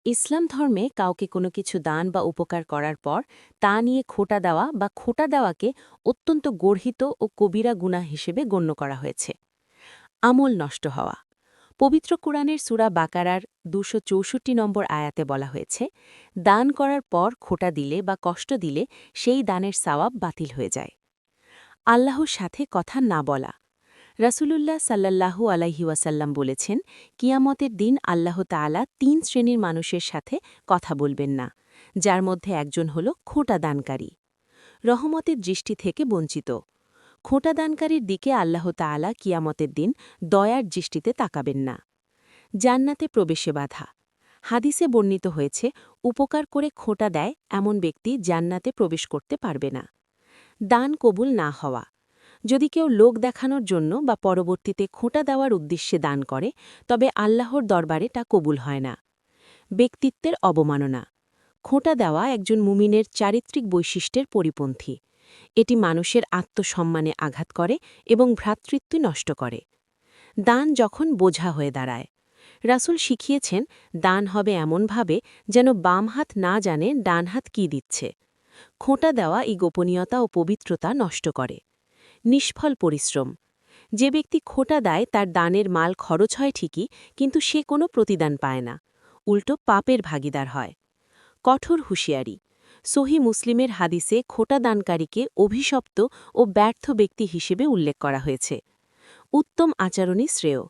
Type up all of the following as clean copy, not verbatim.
ইসলাম ধর্মে কাউকে কোনো কিছু দান বা উপকার করার পর তা নিয়ে খোঁটা দেওয়া বা খোঁটা দেওয়াকে অত্যন্ত গর্হিত ও কবিরা গুনাহ হিসেবে গণ্য করা হয়েছে। আমল নষ্ট হওয়া। পবিত্র কুরআনের সূরা বাকারার ২৬৪ নম্বর আয়াতে বলা হয়েছে, দান করার পর খোঁটা দিলে বা কষ্ট দিলে সেই দানের সওয়াব বাতিল হয়ে যায়। আল্লাহর সাথে কথা না বলা। রাসূলুল্লাহ সাল্লাল্লাহু আলাইহি ওয়াসাল্লাম বলেছেন, কিয়ামতের দিন আল্লাহ তাআলা ৩ শ্রেণীর মানুষের সাথে কথা বলবেন না, যার মধ্যে একজন হল খোঁটা দানকারী। রহমতের দৃষ্টি থেকে বঞ্চিত। খোঁটা দানকারীর দিকে আল্লাহ তাআলা কিয়ামতের দিন দয়ার দৃষ্টিতে তাকাবেন না। জান্নাতে প্রবেশে বাধা। হাদিসে বর্ণিত হয়েছে, উপকার করে খোঁটা দেয় এমন ব্যক্তি জান্নাতে প্রবেশ করতে পারবে না। দান কবুল না হওয়া। যদি কেউ লোক দেখানোর জন্য বা পরবর্তীতে খোঁটা দেওয়ার উদ্দেশ্যে দান করে, তবে আল্লাহর দরবারে তা কবুল হয় না। ব্যক্তিত্বের অবমাননা। খোঁটা দেওয়া একজন মুমিনের চারিত্রিক বৈশিষ্ট্যের পরিপন্থী। এটি মানুষের আত্মসম্মানে আঘাত করে এবং ভ্রাতৃত্ব নষ্ট করে। দান যখন বোঝা হয়ে দাঁড়ায়। রাসূল শিখিয়েছেন, দান হবে এমনভাবে যেন বাম হাত না জানে ডান হাত কী দিচ্ছে। খোঁটা দেওয়া এই গোপনীয়তা ও পবিত্রতা নষ্ট করে। নিষ্ফল পরিশ্রম। যে ব্যক্তি খোঁটা দেয় তার দানের মাল খরচ হয় ঠিকই, কিন্তু সে কোনো প্রতিদান পায় না, উল্টো পাপের ভাগীদার হয়। কঠোর হুঁশিয়ারি। সহি মুসলিমের হাদিসে খোঁটা দানকারীকে অভিশপ্ত ও ব্যর্থ ব্যক্তি হিসেবে উল্লেখ করা হয়েছে। উত্তম আচরণই শ্রেয়।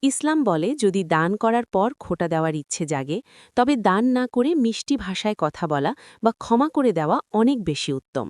ইসলাম বলে, যদি দান করার পর খোঁটা দেওয়ার ইচ্ছে জাগে, তবে দান না করে মিষ্টি ভাষায় কথা বলা বা ক্ষমা করে দেওয়া অনেক বেশি উত্তম।